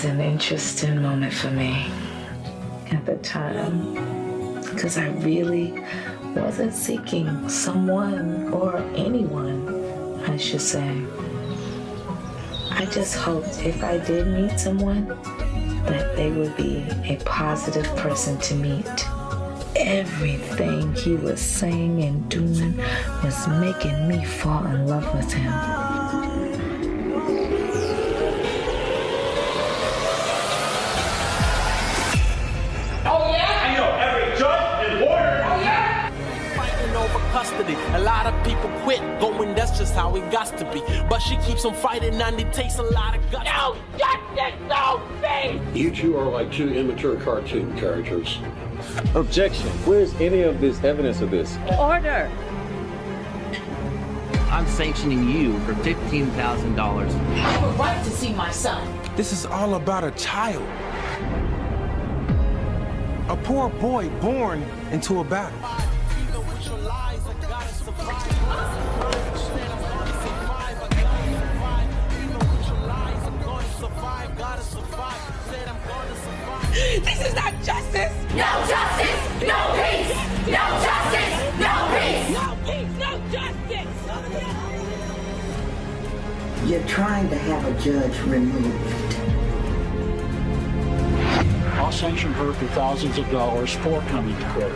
an interesting moment for me at the time, because I really wasn't seeking someone or anyone, I should say. I just hoped if I did meet someone, that they would be a positive person to meet. Everything he was saying and doing was making me fall in love with him. Oh yeah? I know every judge and order. Oh yeah? Fighting over custody. A lot of people quit going, that's just how it got to be. But she keeps on fighting and it takes a lot of guts. No justice, no peace! You two are like two immature cartoon characters. Objection. Where's any of this evidence of this? Order. I'm sanctioning you for $15,000. I have a right to see my son. This is all about a child. A poor boy born into a battle. This is not justice. No justice, no peace! No justice, no peace! No peace, no justice. You're trying to have a judge removed. I'll sanction her for thousands of dollars for coming to court.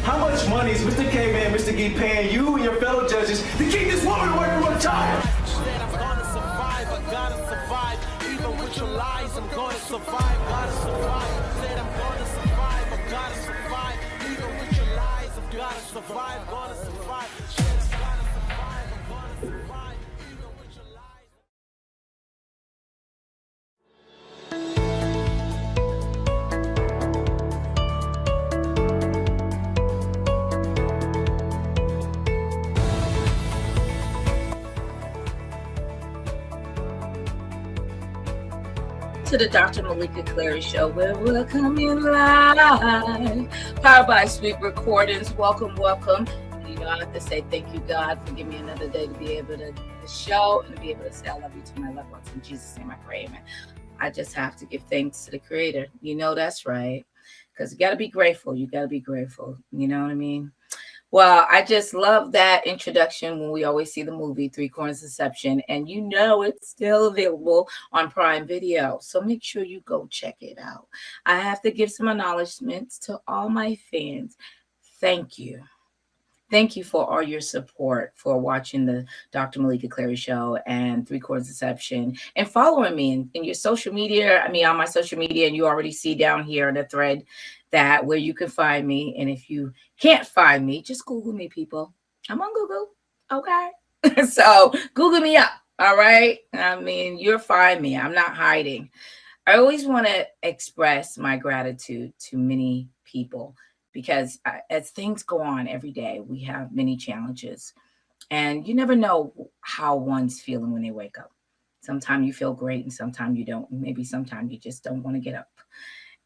How much money is Mr. K-Man, Mr. Gee paying you and your fellow judges to keep this woman away from her child? I'm gonna survive, I gotta survive. Even with your lies, I'm gonna survive, gotta survive. Said I'm gonna survive, I gotta survive. Even with your lies, I've gotta survive, gonna survive. Said I gotta survive, I'm gonna survive. Even with your lies. To the Dr. Meleeka Clary Show, where we're coming live. Powered by Sweet Recordings. Welcome, welcome. You know, I have to say thank you, God, for giving me another day to be able to do the show and to be able to say I love you to my loved ones. In Jesus' name I pray, amen. I just have to give thanks to the Creator. You know that's right. Because you got to be grateful. You got to be grateful. You know what I mean? Well, I just love that introduction when we always see the movie Three Corners Deception, and you know it's still available on Prime Video. So make sure you go check it out. I have to give some acknowledgments to all my fans. Thank you. Thank you for all your support for watching the Dr. Meleeka Clary Show and Three Corners Deception and following me in your social media. I mean, on my social media, and you already see down here in the thread that where you can find me. And if you can't find me, just Google me, people. I'm on Google. Okay. So Google me up. All right. I mean, you'll find me. I'm not hiding. I always want to express my gratitude to many people because as things go on every day, we have many challenges and you never know how one's feeling when they wake up. Sometimes you feel great and sometimes you don't. Maybe sometimes you just don't want to get up.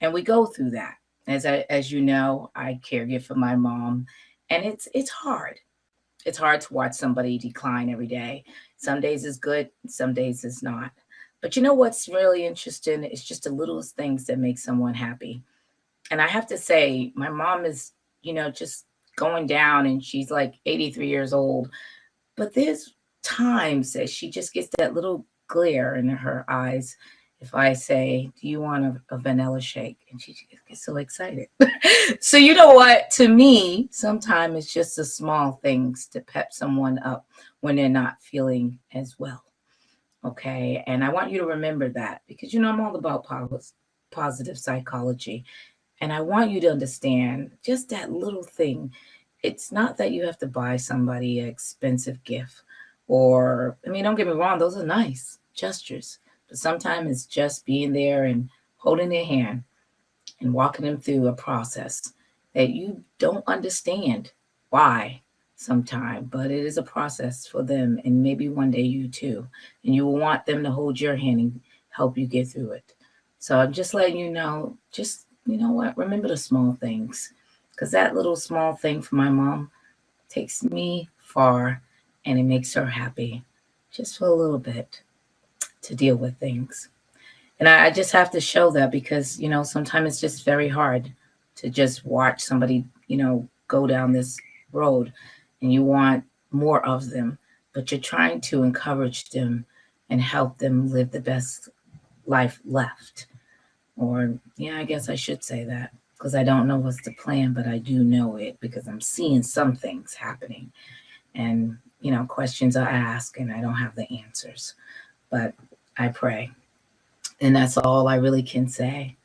And we go through that. As you know, I caregive for my mom, and it's hard. It's hard to watch somebody decline every day. Some days is good, some days is not. But you know what's really interesting? It's just the littlest things that make someone happy. And I have to say, my mom is, you know, just going down, and she's like 83 years old. But there's times that she just gets that little glare in her eyes. If I say, do you want a vanilla shake? And she gets so excited. So you know what? To me, sometimes it's just the small things to pep someone up when they're not feeling as well. Okay. And I want you to remember that because, you know, I'm all about positive psychology. And I want you to understand just that little thing. It's not that you have to buy somebody an expensive gift or, I mean, don't get me wrong. Those are nice gestures. But sometimes it's just being there and holding their hand and walking them through a process that you don't understand why sometimes, but it is a process for them. And maybe one day you too. And you will want them to hold your hand and help you get through it. So I'm just letting you know, just, you know what, remember the small things. Because that little small thing for my mom takes me far and it makes her happy just for a little bit. To deal with things. And I just have to show that because, sometimes it's just very hard to just watch somebody, go down this road and you want more of them, but you're trying to encourage them and help them live the best life left. Or, yeah, I guess I should say that because I don't know what's the plan, but I do know it because I'm seeing some things happening. And, questions are asked and I don't have the answers, but I pray. And that's all I really can say.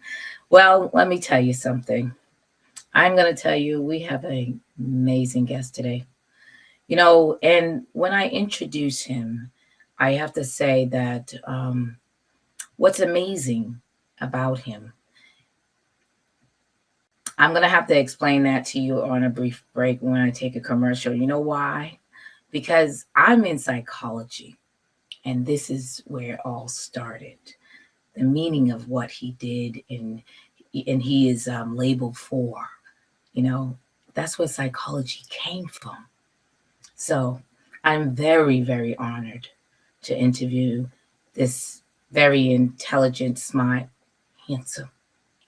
Well, let me tell you something. I'm going to tell you, we have an amazing guest today. And when I introduce him, I have to say that what's amazing about him, I'm going to have to explain that to you on a brief break when I take a commercial. You know why? Because I'm in psychology, and this is where it all started. The meaning of what he did and he is labeled for, that's where psychology came from. So I'm very, very honored to interview this very intelligent, smart, handsome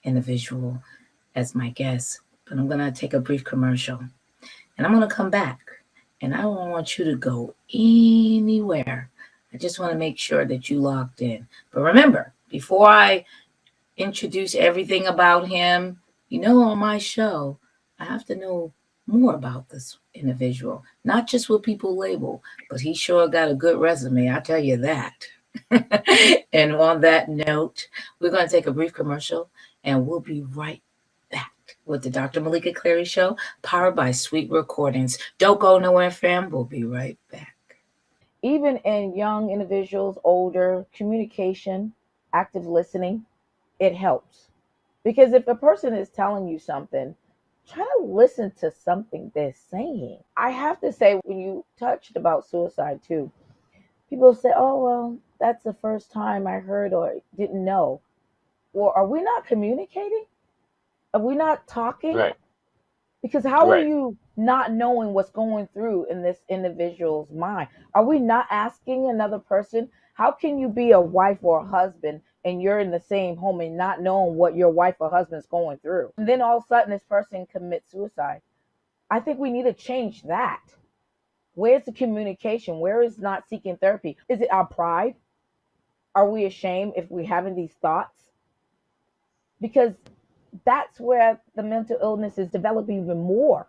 individual as my guest. But I'm going to take a brief commercial and I'm going to come back, and I don't want you to go anywhere. I just want to make sure that you locked in. But remember, before I introduce everything about him, on my show, I have to know more about this individual, not just what people label, but he sure got a good resume, I tell you that. And on that note, we're going to take a brief commercial and we'll be right back with the Dr. Meleeka Clary Show, powered by Sweet Recordings. Don't go nowhere, fam. We'll be right back. Even in young individuals, older, communication, active listening, it helps. Because if a person is telling you something, try to listen to something they're saying. I have to say, when you touched about suicide too, people say, oh, well, that's the first time I heard or didn't know. Well, are we not communicating? Are we not talking? Right. Because how are you not knowing what's going through in this individual's mind? Are we not asking another person? How can you be a wife or a husband and you're in the same home and not knowing what your wife or husband's going through? And then all of a sudden this person commits suicide. I think we need to change that. Where's the communication? Where is not seeking therapy? Is it our pride? Are we ashamed if we're having these thoughts? Because that's where the mental illness is developing even more,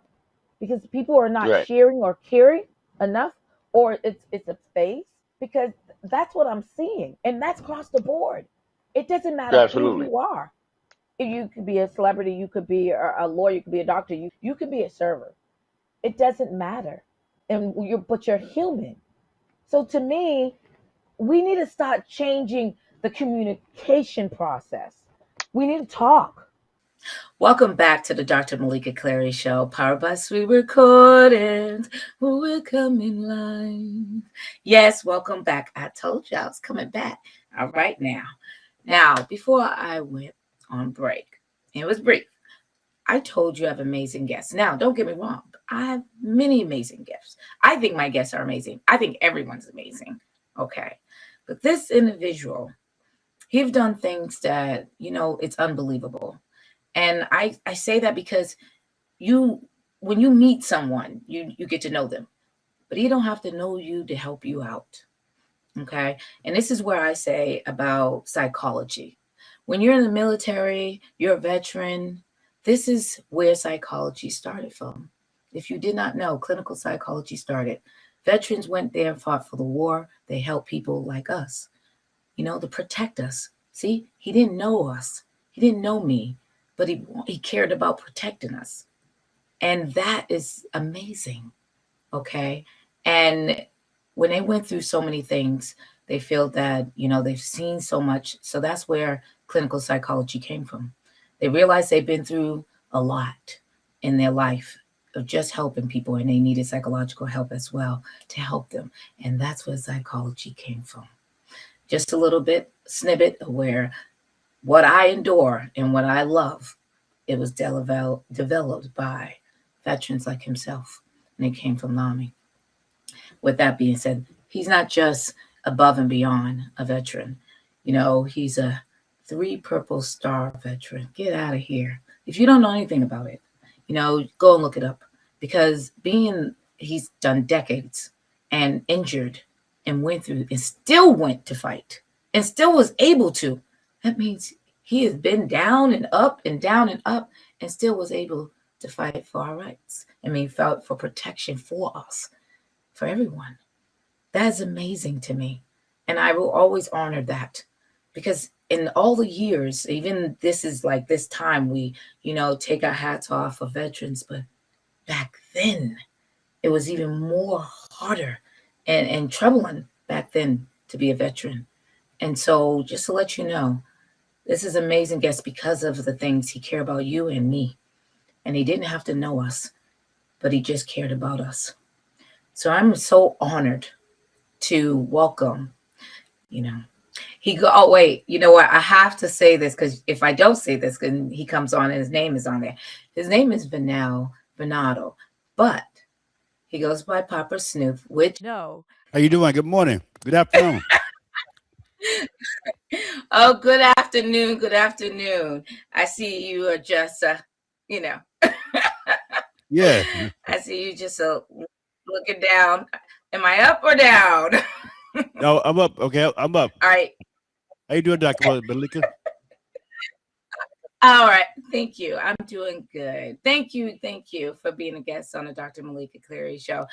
because people are not sharing or caring enough, or it's a phase, because that's what I'm seeing, and that's across the board. It doesn't matter who you are. You could be a celebrity, you could be a lawyer, you could be a doctor, you could be a server. It doesn't matter, but you're human. So to me, we need to start changing the communication process. We need to talk. Welcome back to the Dr. Meleeka Clary Show, powered by Sweet Recordings. We're coming live. Yes, welcome back. I told you I was coming back. All right, now, before I went on break, it was brief. I told you I have amazing guests. Now, don't get me wrong. I have many amazing guests. I think my guests are amazing. I think everyone's amazing. Okay. But this individual, he's done things that, it's unbelievable. And I say that because when you meet someone, you get to know them, but he don't have to know you to help you out. Okay. And this is where I say about psychology. When you're in the military, you're a veteran. This is where psychology started from. If you did not know, clinical psychology started. Veterans went there and fought for the war. They helped people like us, to protect us. See, he didn't know us. He didn't know me, but he cared about protecting us. And that is amazing. Okay. And when they went through so many things, they feel that, they've seen so much. So that's where clinical psychology came from. They realized they've been through a lot in their life of just helping people, and they needed psychological help as well to help them. And that's where psychology came from. Just a little bit snippet of where what I endure and what I love, it was developed by veterans like himself, and it came from NAMI. With that being said, he's not just above and beyond a veteran. He's a 3 Purple Star veteran. Get out of here. If you don't know anything about it, go and look it up. Because he's done decades and injured and went through and still went to fight and still was able to. That means he has been down and up and down and up and still was able to fight for our rights. I mean, fought for protection for us, for everyone. That is amazing to me. And I will always honor that because in all the years, even this is like this time we, take our hats off for veterans, but back then it was even more harder and troubling back then to be a veteran. And so just to let you know, this is amazing guest because of the things he cared about you and me. And he didn't have to know us, but he just cared about us. So I'm so honored to welcome, oh wait, you know what? I have to say this because if I don't say this, then he comes on and his name is on there. His name is Venado, but he goes by Poppa Snoop, which How you doing? Good morning. Good afternoon. oh, good afternoon. Good afternoon. I see you are just, Yeah. I see you just looking down. Am I up or down? No, I'm up. Okay, I'm up. All right. How you doing, Dr. Meleeka? All right. Thank you. I'm doing good. Thank you. Thank you for being a guest on the Dr. Meleeka Clary show.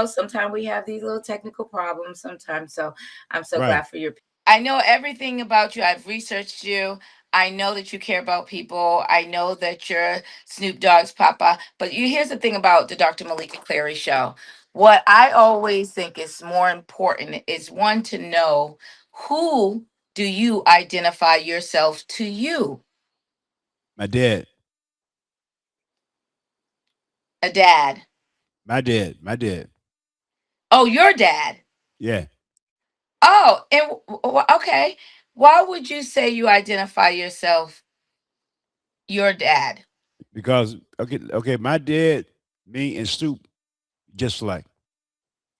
Sometimes we have these little technical problems sometimes. So I'm so glad for your. I know everything about you. I've researched you. I know that you care about people. I know that you're Snoop Dogg's Poppa. But here's the thing about the Dr. Meleeka Clary show. What I always think is more important is one to know who do you identify yourself to you? My dad. A dad. My dad. My dad. Oh, your dad. Yeah. Oh, and okay. Why would you say you identify yourself your dad? Because okay, my dad, me and Snoop, just like.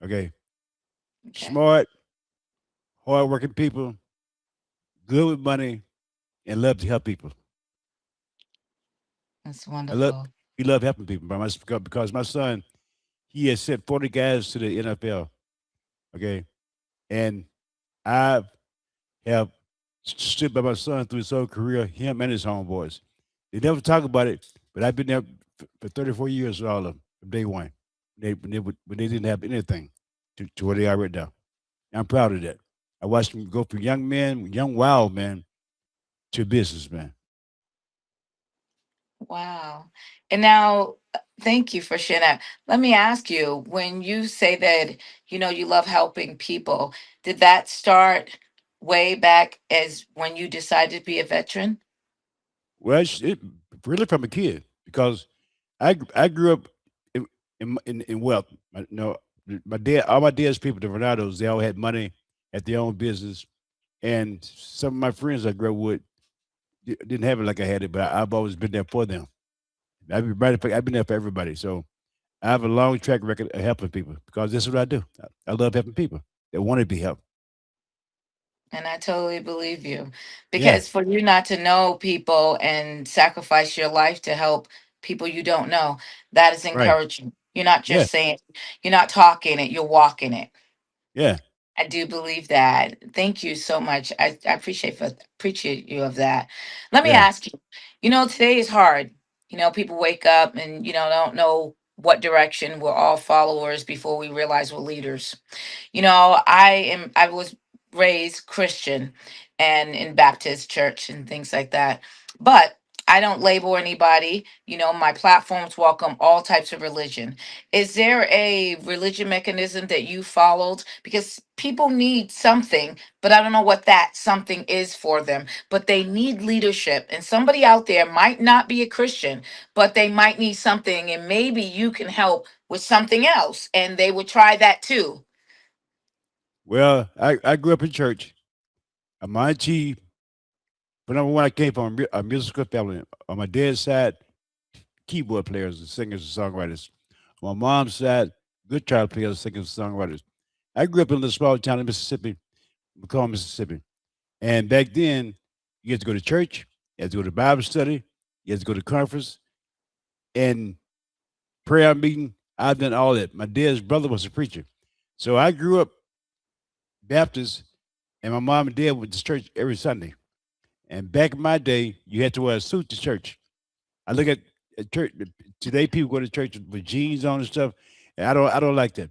Okay. Smart, hardworking people, good with money, and love to help people. That's wonderful. He loved helping people. Because my son, he has sent 40 guys to the NFL. Okay. And I have stood by my son through his whole career, him and his homeboys. They never talk about it, but I've been there for 34 years with all of them from day one. When they didn't have anything to where they are right now. I'm proud of that. I watched them go from young men, young wild men, to businessmen. Wow. And now, thank you for sharing that. Let me ask you, when you say that, you love helping people, did that start way back as when you decided to be a veteran? Well, it really from a kid because I grew up in wealth. My dad, all my dad's people, the Renatos, they all had money, had their own business, and some of my friends I grew up with didn't have it like I had it, but I've always been there for them. I've been there for everybody. So I have a long track record of helping people because this is what I do. I love helping people that want to be helped. And I totally believe you. Yeah, Because for you not to know people and sacrifice your life to help people you don't know, that is right. encouraging. You're not Yeah, just saying, you're not talking it, you're walking it. yeah, I do believe that. Thank you so much. I appreciate you of that. Let me yeah. ask you, today is hard. People wake up and don't know what direction. We're all followers before we realize we're leaders. I was raised Christian and in Baptist church and things like that. But I don't label anybody. My platforms welcome all types of religion. Is there a religion mechanism that you followed? Because people need something, but I don't know what that something is for them. But they need leadership. And somebody out there might not be a Christian, but they might need something. And maybe you can help with something else. And they would try that too. Well, I grew up in church. My auntie, but number one, I came from a musical family. On my dad's side, keyboard players and singers and songwriters. On my mom's side, guitar players, singers, and songwriters. I grew up in a small town in Mississippi, McComb, Mississippi. And back then, You have to go to church. You have to go to Bible study. You have to go to conference and prayer meeting. I've done all that. My dad's brother was a preacher. So I grew up Baptist, and my mom and dad went to church every Sunday. And back in my day, you had to wear a suit to church. I look at church today. People go to church with jeans on and stuff, and I don't like that.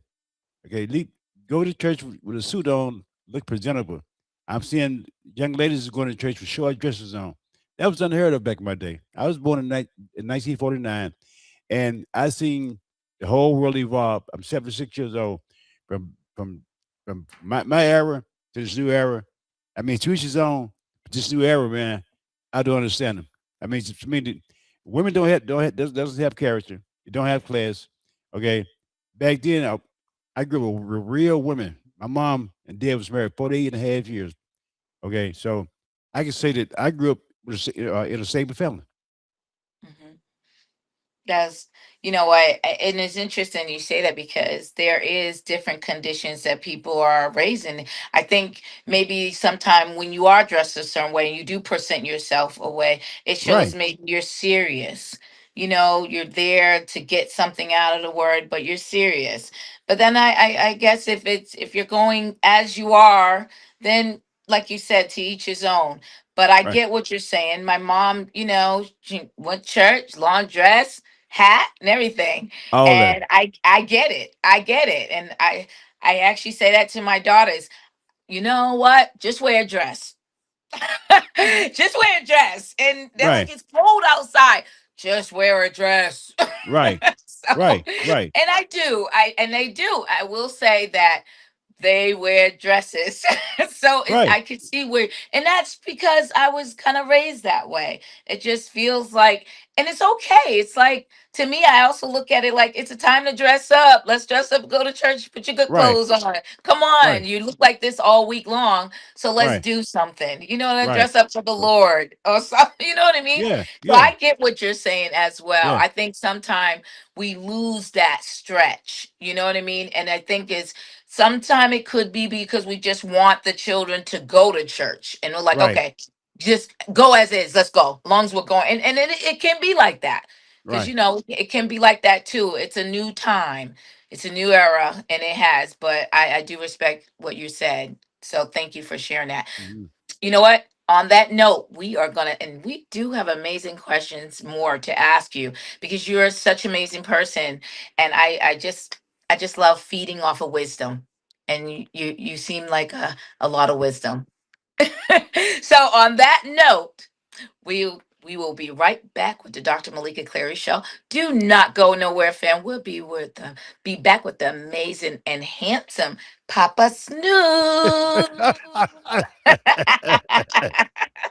Okay, go to church with a suit on, look presentable. I'm seeing young ladies going to church with short dresses on. That was unheard of back in my day. I was born in 1949, and I seen the whole world evolve. I'm 76 years old. From from from my era to this new era. I mean, to each his own. But this new era, man, I don't understand them. I mean, to me, women doesn't have character. They don't have class. Okay, back then, I grew up with real women. My mom and dad was married 48 and a half years. Okay, so I can say that I grew up in a stable family. Mhm. That's, you know what, and it's interesting you say that because there is different conditions that people are raised in. I think maybe sometime when you are dressed a certain way and you do present yourself away, it shows Right, maybe you're serious. You know, you're there to get something out of the word, but you're serious. But then I guess if you're going as you are, then like you said, to each his own. But I right. get what you're saying. My mom, she went church, long dress, hat and everything. All that. And I get it. I get it. And I actually say that to my daughters. You know what? Just wear a dress. Just wear a dress. And they're like, Right, it's cold outside. Just wear a dress. right, So, right, right, and I do. And they do. I will say that they wear dresses. So right, I could see where, and that's because I was kind of raised that way. It just feels like, and it's okay. It's like, to me, I also look at it like it's a time to dress up. Let's dress up, go to church, put your good right, clothes on. Come on, right, you look like this all week long. So let's right, do something. You know, let's right. dress up for the Lord or something. You know what I mean? Yeah, So yeah, I get what you're saying as well. yeah. I think sometimes we lose that stretch. You know what I mean? And I think it's sometime it could be because we just want the children to go to church. And we're like, Right, okay, just go as is. Let's go. As long as we're going. And it can be like that. Because right. it can be like that too. It's a new time. It's a new era. And it has. But I do respect what you said. So thank you for sharing that. Mhm. You know what? On that note, we are gonna, and we do have amazing questions more to ask you because you're such an amazing person, and I just love feeding off of wisdom, and you seem like a lot of wisdom. So on that note, we will be right back with the Dr. Meleeka Clary Show. Do not go nowhere, fam. We'll be back with the amazing and handsome Papa Snoop.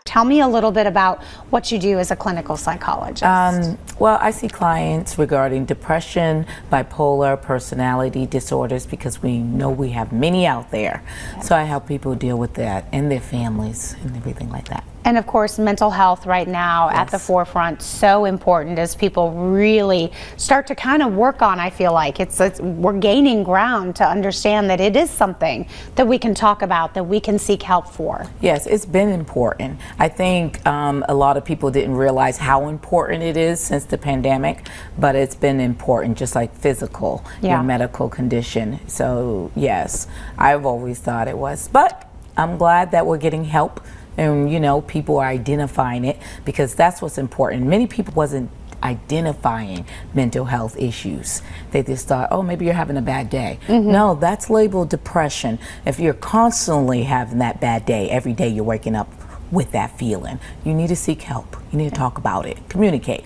Tell me a little bit about what you do as a clinical psychologist. Well, I see clients regarding depression, bipolar, personality disorders, because we know we have many out there. So I help people deal with that and their families and everything like that. And of course, mental health right now at the forefront, so important as people really start to kind of work on. I feel like we're gaining ground to understand that it is something that we can talk about, that we can seek help for. Yes, it's been important. I think a lot of people didn't realize how important it is since the pandemic, but it's been important, just like physical, your medical condition. So yes, I've always thought it was, but I'm glad that we're getting help. And people are identifying it, because that's what's important. Many people wasn't identifying mental health issues. They just thought, oh, maybe you're having a bad day. No, that's labeled depression. If you're constantly having that bad day, every day you're waking up with that feeling, you need to seek help. You need to talk about it, communicate.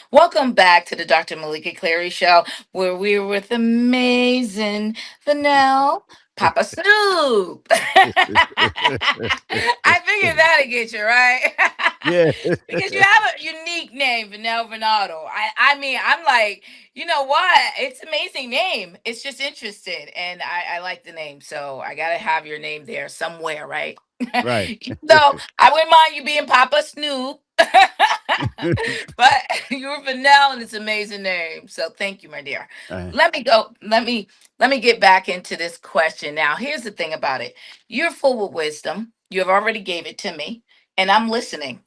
Welcome back to the Dr. Meleeka Clary Show, where we're with amazing Vanell Papa Snoop. I figured that'd get you right. Yeah. Because you have a unique name, Vanell Venado. I mean, I'm like, you know what? It's an amazing name. It's just interested, and I like the name, so I gotta have your name there somewhere, right? Right. So I wouldn't mind you being Papa Snoop. But you're Vanell, and it's an amazing name. So thank you, my dear. Uh, Let me go. Let me get back into this question. Now, here's the thing about it. You're full of wisdom. You have already gave it to me. and I'm listening.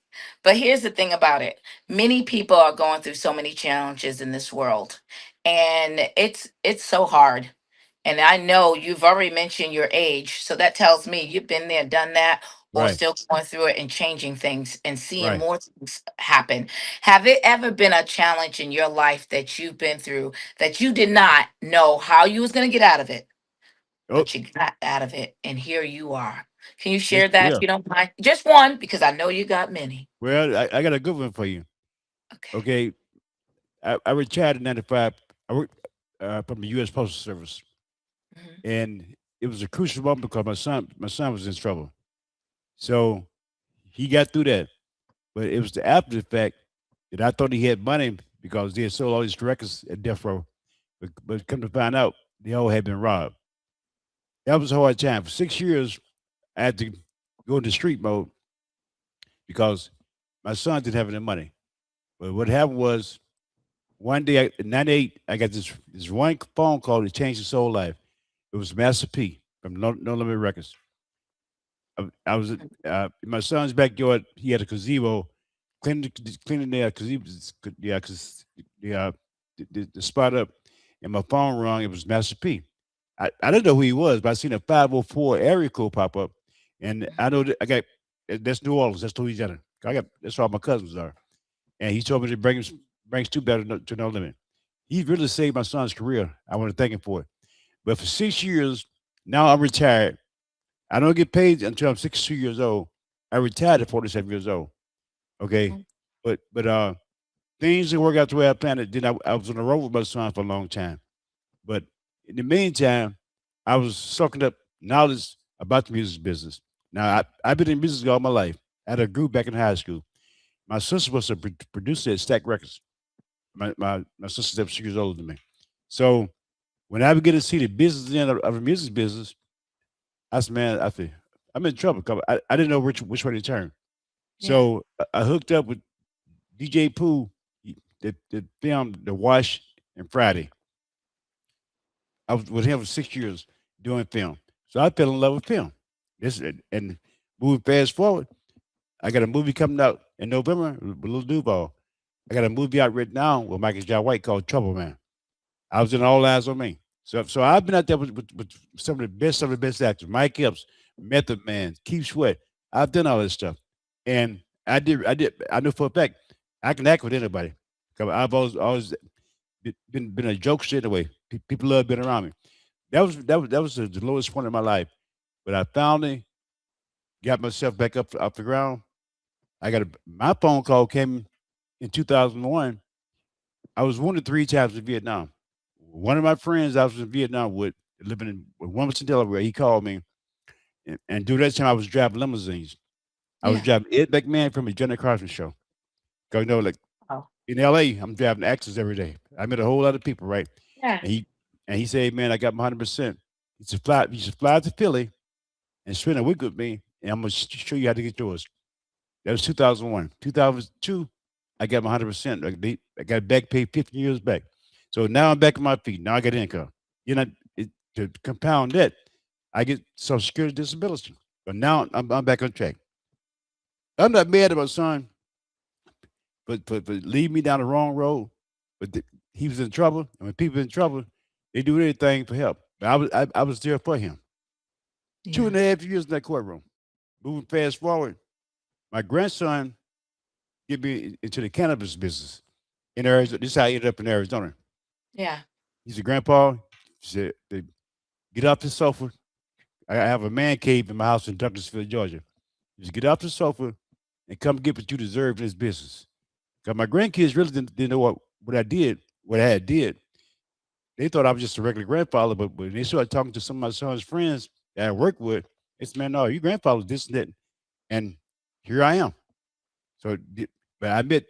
But here's the thing about it. Many people are going through so many challenges in this world, and it's so hard. And I know you've already mentioned your age, so that tells me you've been there, done that, or Right. still going through it and changing things and seeing Right. more things happen. Have it ever been a challenge in your life that you've been through that you did not know how you was going to get out of it, Oh, but you got out of it, and here you are? Can you yes, share that if yeah. you don't mind? Just one, because I know you got many. Well, I got a good one for you. Okay. Okay. I retired in '95. I worked from the U.S. Postal Service, Mhm. and it was a crucial moment because my son was in trouble. So he got through that, but it was the after effect that I thought he had money because they had sold all these records at death row, but come to find out, they all had been robbed. That was a hard time. For 6 years, I had to go into street mode because my son didn't have any money. But what happened was one day in '98, I got this one phone call that changed his whole life. It was Master P from No Limit Records. I was in my son's backyard. He had a gazebo, cleaning the gazebo, yeah, because the spot up, and my phone rang. It was Master P. I didn't know who he was, but I seen a 504 area code pop up, and I know that I got that's New Orleans, that's Louisiana. That's where all my cousins are, and he told me to bring Stu better to No Limit. He really saved my son's career. I want to thank him for it. But for 6 years, now I'm retired. I don't get paid until I'm 62 years old. I retired at 47 years old. Okay, Mhm. but things didn't work out the way I planned it. Then I was on the road with my son for a long time. But in the meantime, I was soaking up knowledge about the music business. Now I've been in music all my life. I had a group back in high school. My sister was a producer at Stack Records. My sister's 6 years older than me. So when I began to see the business end of the music business, I said, man, I'm in trouble. 'Cause I didn't know which way to turn. Yeah. So I hooked up with DJ Pooh that filmed The Wash and Friday. I was with him for 6 years doing film. So I fell in love with film. And moving fast forward, I got a movie coming out in November with Lil Duval. I got a movie out right now with Michael J. White called Trouble Man. I was in All Eyes on Me. So I've been out there with some of the best actors. Mike Epps, Method Man, Keith Sweat. I've done all this stuff. And I know for a fact I can act with anybody. 'Cause I've always been a jokester anyway. People love being around me. That was the lowest point in my life. But I finally got myself back up off the ground. My phone call came in 2001. I was wounded 3 times in Vietnam. One of my friends I was in Vietnam with, living in Wilmington, Delaware, he called me, and during that time I was driving limousines. I was Yeah. driving Ed McMahon from the Johnny Carson show. 'Cause, like Oh. in LA, I'm driving actors every day. I met a whole lot of people, right? Yeah. And he said, man, I got my 100%. You should fly to Philly and spend a week with me, and I'm gonna show you how to get yours. That was 2001. 2002, I got my 100%. I got back paid 15 years back. So now I'm back on my feet. Now I got income. You know, to compound that, I get Social Security disability. But now I'm back on track. I'm not mad at my son, but lead me down the wrong road. But he was in trouble, and when people in trouble, they do anything for help. But I was there for him. Two Yeah. and a half years in that courtroom. Moving fast forward, my grandson get me into the cannabis business in Arizona. This is how I ended up in Arizona. Yeah. He's a grandpa. He said, get off the sofa. I have a man cave in my house in Douglasville, Georgia. Just get off the sofa and come get what you deserve in this business. Because my grandkids really didn't know what I did, what I had did. They thought I was just a regular grandfather, but when they started talking to some of my son's friends that I worked with, they said, man, no, your grandfather this and that. And here I am. So, but I admit,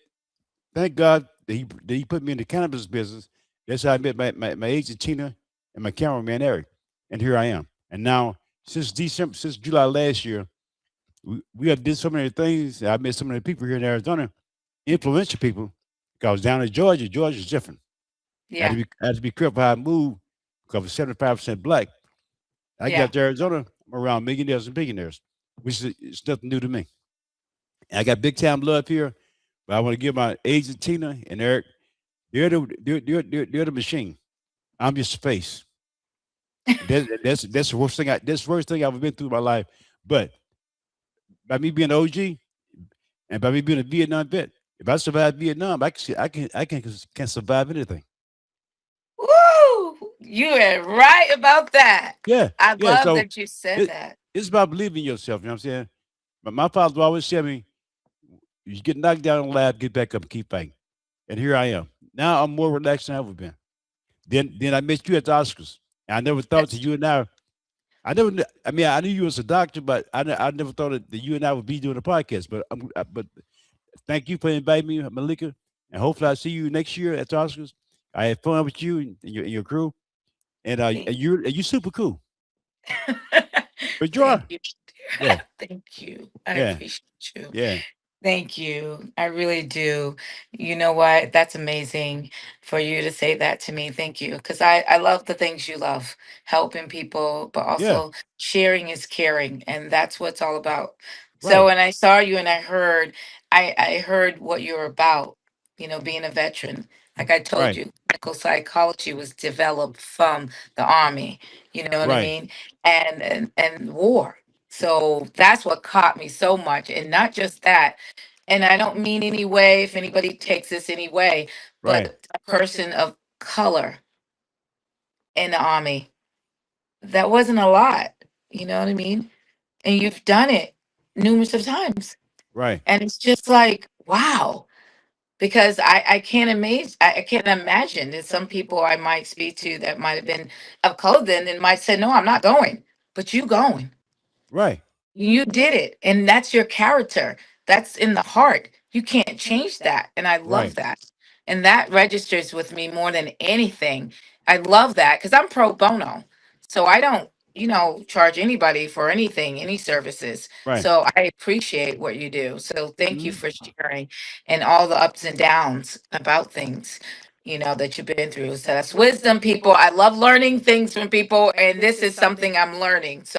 thank God that he put me in the cannabis business. That's how I met my agent Tina and my cameraman Eric, and here I am. And now since July last year, we have did so many things. I met so many people here in Arizona, influential people. Because down in Georgia, Georgia's different. Yeah. I had to be careful how I move because I'm 75% black. I Yeah. got to Arizona, I'm around millionaires and billionaires, which is it's nothing new to me. And I got big time love here, but I want to give my agent Tina and Eric. They're the machine. I'm just a face. That's the worst thing. That's the worst thing I've been through in my life. But by me being an OG and by me being a Vietnam vet, if I survive Vietnam, I can survive anything. Woo! You are right about that. Yeah, I yeah. love So that you said it, that. it's about believing in yourself. You know what I'm saying? But my father always said me, you get knocked down in the lab, get back up and keep fighting. And here I am. Now I'm more relaxed than I've ever been. Then I met you at the Oscars. And I never thought that That's you and I never. I mean, I knew you was a doctor, but I never thought that you and I would be doing a podcast. But thank you for inviting me, Meleeka, and hopefully I see you next year at the Oscars. I had fun with you and your crew, and you super cool. But you Thank are, you. yeah, Thank you. I yeah, appreciate you. yeah, Thank you. I really do. You know what? That's amazing for you to say that to me. Thank you. Because I love the things you love, helping people, but yeah. also sharing is caring. And that's what it's all about. So Right, when I saw you and I heard what you're about, being a veteran. Like I told right, you, clinical psychology was developed from the army. You know what I right, mean? And war. So that's what caught me so much. And not just that, and I don't mean any way if anybody takes this any way, right, but a person of color in the army, that wasn't a lot. You know what I mean? And you've done it numerous of times. right, And it's just like, wow. Because I can't imagine I can't imagine that some people I might speak to that might have been of color then and might say, no, I'm not going. But you going. right, You did it, and that's your character. That's in the heart. You can't change that, and I love right, that. And that registers with me more than anything. I love that because I'm pro bono. So I don't, charge anybody for anything, any services. right. So I appreciate what you do. So thank you Mhm. for sharing and all the ups and downs about things, that you've been through. So that's wisdom, people. I love learning things from people, and this is something I'm learning. So